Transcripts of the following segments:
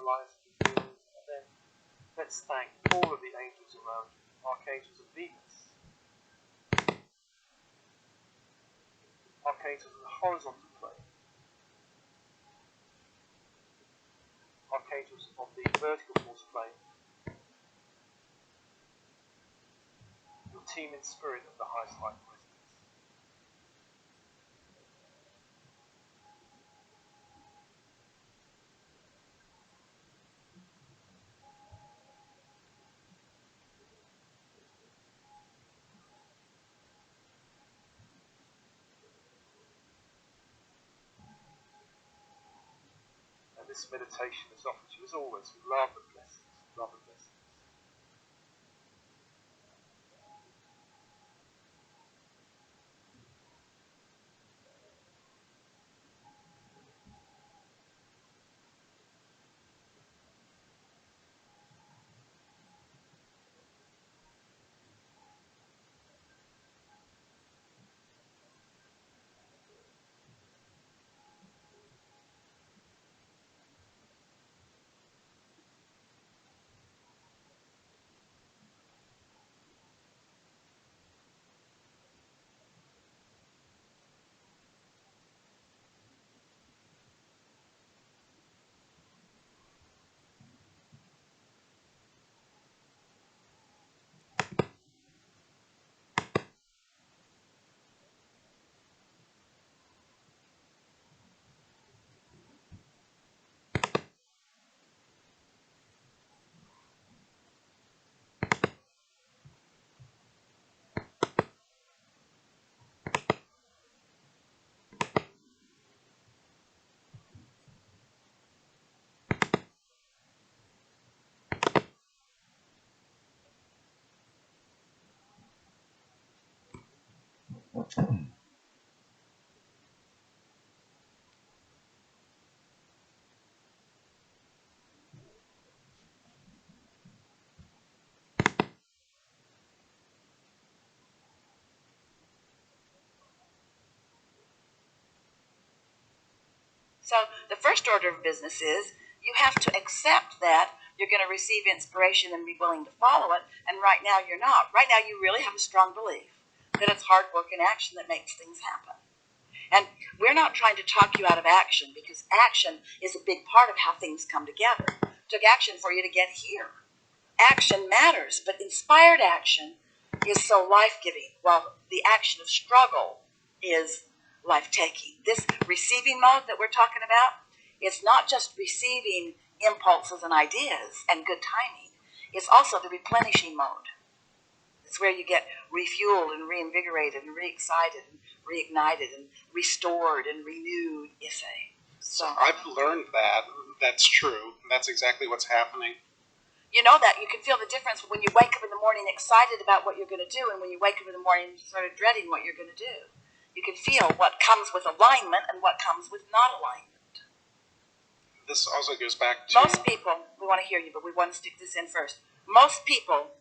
analyze the feelings, and then let's thank all of the angels around you, archangels of Venus, archangels of the horizontal plane, archangels of the vertical force plane, your team in spirit of the highest light presence. And this meditation is offered to you as always with love and blessings, love and blessings. So the first order of business is you have to accept that you're going to receive inspiration and be willing to follow it, and right now you're not. Right now you really have a strong belief that it's hard work and action that makes things happen. And we're not trying to talk you out of action, because action is a big part of how things come together. It took action for you to get here. Action matters, but inspired action is so life-giving, while the action of struggle is life-taking. This receiving mode that we're talking about, it's not just receiving impulses and ideas and good timing. It's also the replenishing mode. It's where you get refueled and reinvigorated and re-excited and reignited and restored and renewed, you say. So I've learned that. That's true. That's exactly what's happening. You know that. You can feel the difference when you wake up in the morning excited about what you're going to do, and when you wake up in the morning sort of dreading what you're going to do. You can feel what comes with alignment and what comes with not alignment. This also goes back to... Most people, we want to hear you, but we want to stick this in first. Most people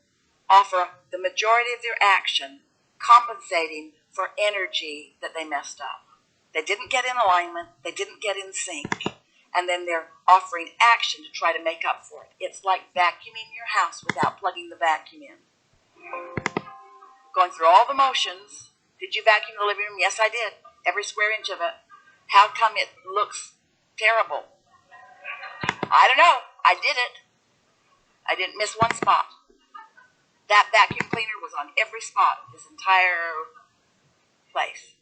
offer the majority of their action compensating for energy that they messed up. They didn't get in alignment, they didn't get in sync, and then they're offering action to try to make up for it. It's like vacuuming your house without plugging the vacuum in. Going through all the motions. Did you vacuum the living room? Yes, I did. Every square inch of it. How come it looks terrible? I don't know. I did it. I didn't miss one spot. That vacuum cleaner was on every spot of this entire place.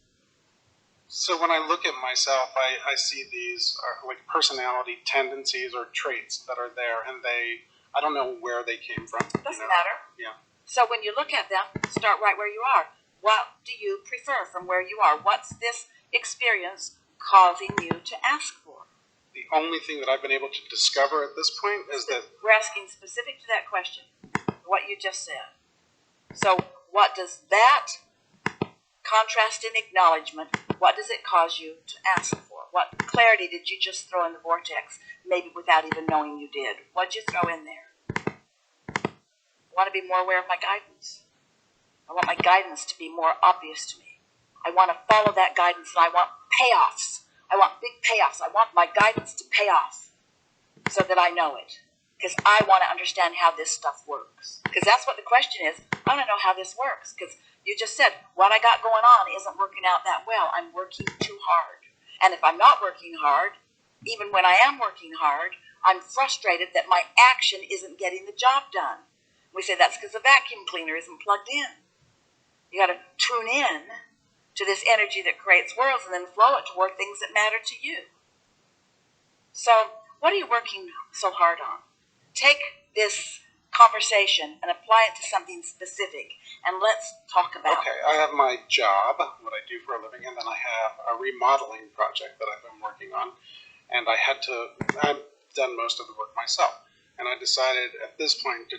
So when I look at myself, I see these like personality tendencies or traits that are there, and I don't know where they came from. Doesn't matter. Yeah. So when you look at them, start right where you are. What do you prefer from where you are? What's this experience causing you to ask for? The only thing that I've been able to discover at this point is that... We're asking specific to that question, what you just said. So what does that contrast in acknowledgement, what does it cause you to ask for? What clarity did you just throw in the vortex, maybe without even knowing you did? What did you throw in there? I want to be more aware of my guidance. I want my guidance to be more obvious to me. I want to follow that guidance, and I want payoffs. I want big payoffs. I want my guidance to pay off. so that I know it. Because I want to understand how this stuff works. Because that's what the question is. I want to know how this works. Because you just said, what I got going on isn't working out that well. I'm working too hard. And if I'm not working hard, even when I am working hard, I'm frustrated that my action isn't getting the job done. We say that's because the vacuum cleaner isn't plugged in. You got to tune in to this energy that creates worlds and then flow it toward things that matter to you. So, what are you working so hard on? Take this conversation and apply it to something specific, and let's talk about it. Okay, I have my job, what I do for a living, and then I have a remodeling project that I've been working on, and I've done most of the work myself, and I decided at this point to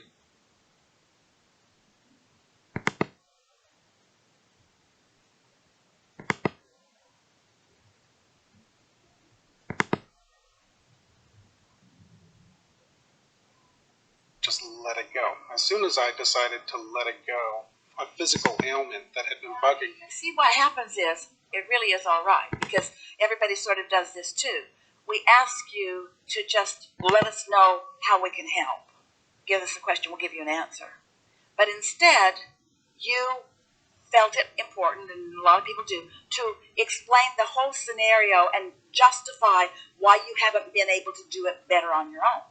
just let it go. As soon as I decided to let it go, a physical ailment that had been bugging me. See, what happens is, it really is all right, because everybody sort of does this too. We ask you to just let us know how we can help. Give us a question, we'll give you an answer. But instead, you felt it important, and a lot of people do, to explain the whole scenario and justify why you haven't been able to do it better on your own.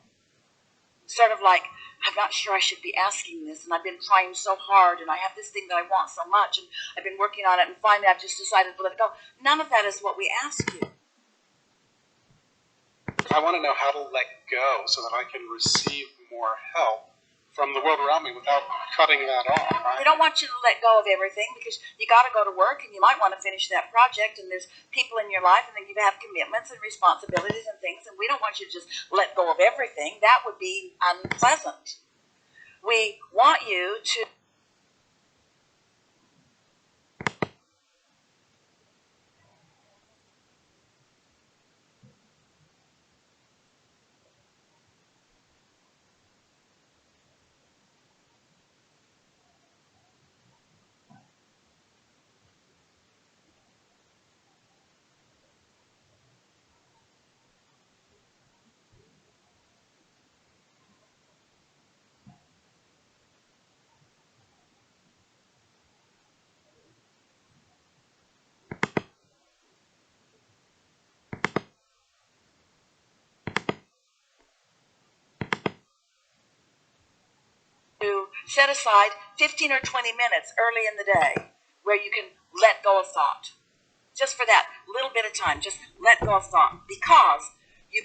Sort of like, I'm not sure I should be asking this, and I've been trying so hard, and I have this thing that I want so much, and I've been working on it, and finally I've just decided to let it go. None of that is what we ask you. I want to know how to let go so that I can receive more help from the world around me without cutting that off. Right? We don't want you to let go of everything, because you got to go to work, and you might want to finish that project, and there's people in your life, and then you have commitments and responsibilities and things, and we don't want you to just let go of everything. That would be unpleasant. We want you to set aside 15 or 20 minutes early in the day where you can let go of thought. Just for that little bit of time, just let go of thought. Because you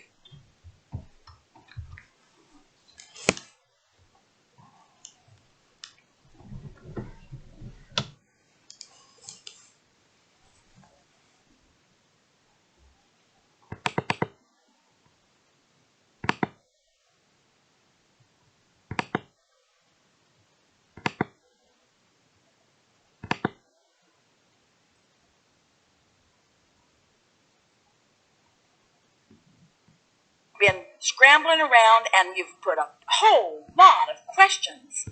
been scrambling around and you've put a whole lot of questions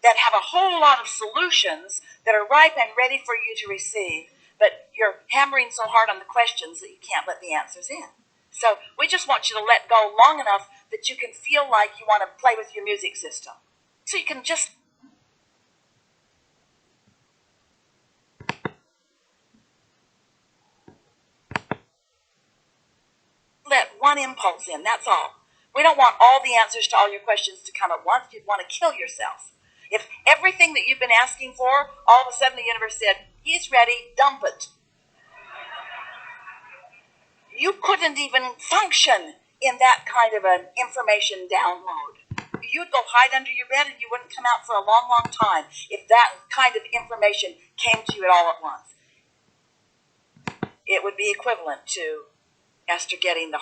that have a whole lot of solutions that are ripe and ready for you to receive, but you're hammering so hard on the questions that you can't let the answers in. So we just want you to let go long enough that you can feel like you want to play with your music system. So you can just let one impulse in, that's all. We don't want all the answers to all your questions to come at once. You'd want to kill yourself. If everything that you've been asking for, all of a sudden the universe said, he's ready, dump it. You couldn't even function in that kind of an information download. You'd go hide under your bed and you wouldn't come out for a long, long time if that kind of information came to you at all at once. It would be equivalent to Esther getting the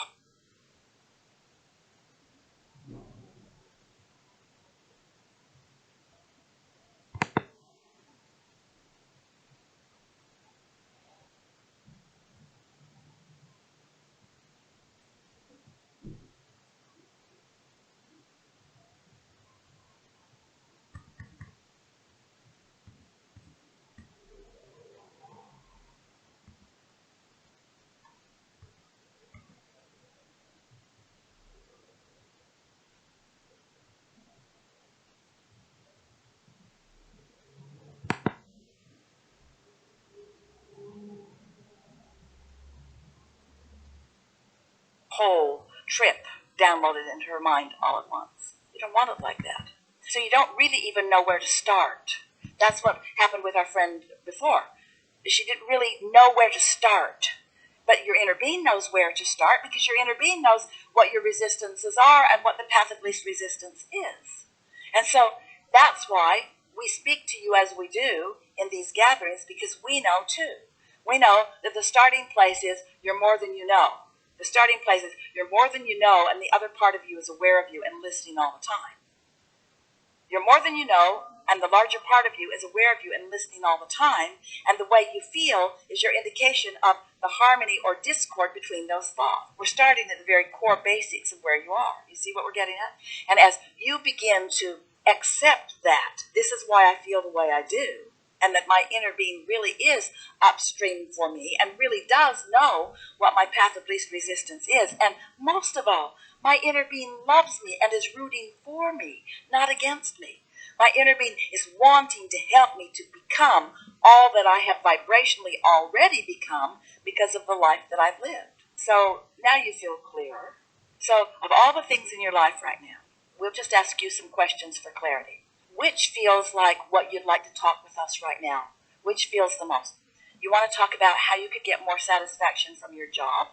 whole trip downloaded into her mind all at once. You don't want it like that. So you don't really even know where to start. That's what happened with our friend before. She didn't really know where to start. But your inner being knows where to start because your inner being knows what your resistances are and what the path of least resistance is. And so that's why we speak to you as we do in these gatherings, because we know too. We know that the starting place is you're more than you know. The starting place is you're more than you know, and the other part of you is aware of you and listening all the time. You're more than you know, and the larger part of you is aware of you and listening all the time, and the way you feel is your indication of the harmony or discord between those thoughts. We're starting at the very core basics of where you are. You see what we're getting at? And as you begin to accept that, this is why I feel the way I do, and that my inner being really is upstream for me and really does know what my path of least resistance is. And most of all, my inner being loves me and is rooting for me, not against me. My inner being is wanting to help me to become all that I have vibrationally already become because of the life that I've lived. So now you feel clearer. So of all the things in your life right now, we'll just ask you some questions for clarity. Which feels like what you'd like to talk with us right now? Which feels the most? You want to talk about how you could get more satisfaction from your job?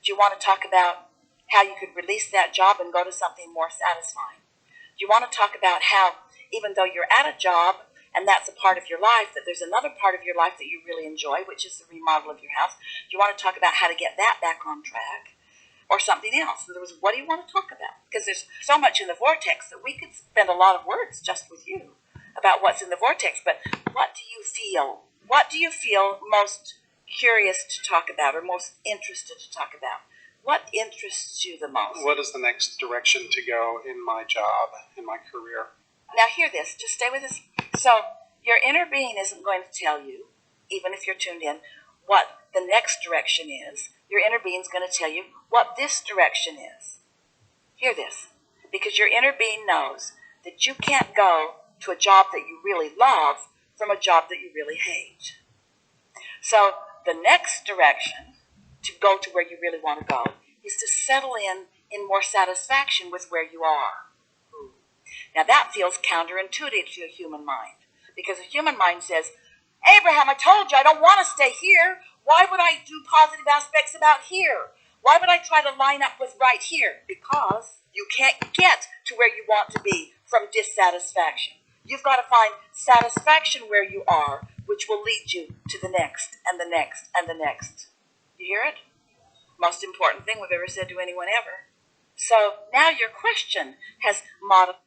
Do you want to talk about how you could release that job and go to something more satisfying? Do you want to talk about how, even though you're at a job and that's a part of your life, that there's another part of your life that you really enjoy, which is the remodel of your house? Do you want to talk about how to get that back on track? Or something else? In other words, what do you want to talk about? Because there's so much in the vortex that we could spend a lot of words just with you about what's in the vortex. But what do you feel? What do you feel most curious to talk about or most interested to talk about? What interests you the most? What is the next direction to go in my job, in my career? Now hear this. Just stay with us. So your inner being isn't going to tell you, even if you're tuned in, what the next direction is. Your inner being is going to tell you what this direction is. Hear this. Because your inner being knows that you can't go to a job that you really love from a job that you really hate. So the next direction to go to where you really want to go is to settle in more satisfaction with where you are. Now that feels counterintuitive to a human mind, because a human mind says, Abraham, I told you I don't want to stay here. Why would I do positive aspects about here? Why would I try to line up with right here? Because you can't get to where you want to be from dissatisfaction. You've got to find satisfaction where you are, which will lead you to the next and the next and the next. You hear it? Most important thing we've ever said to anyone ever. So now your question has modified.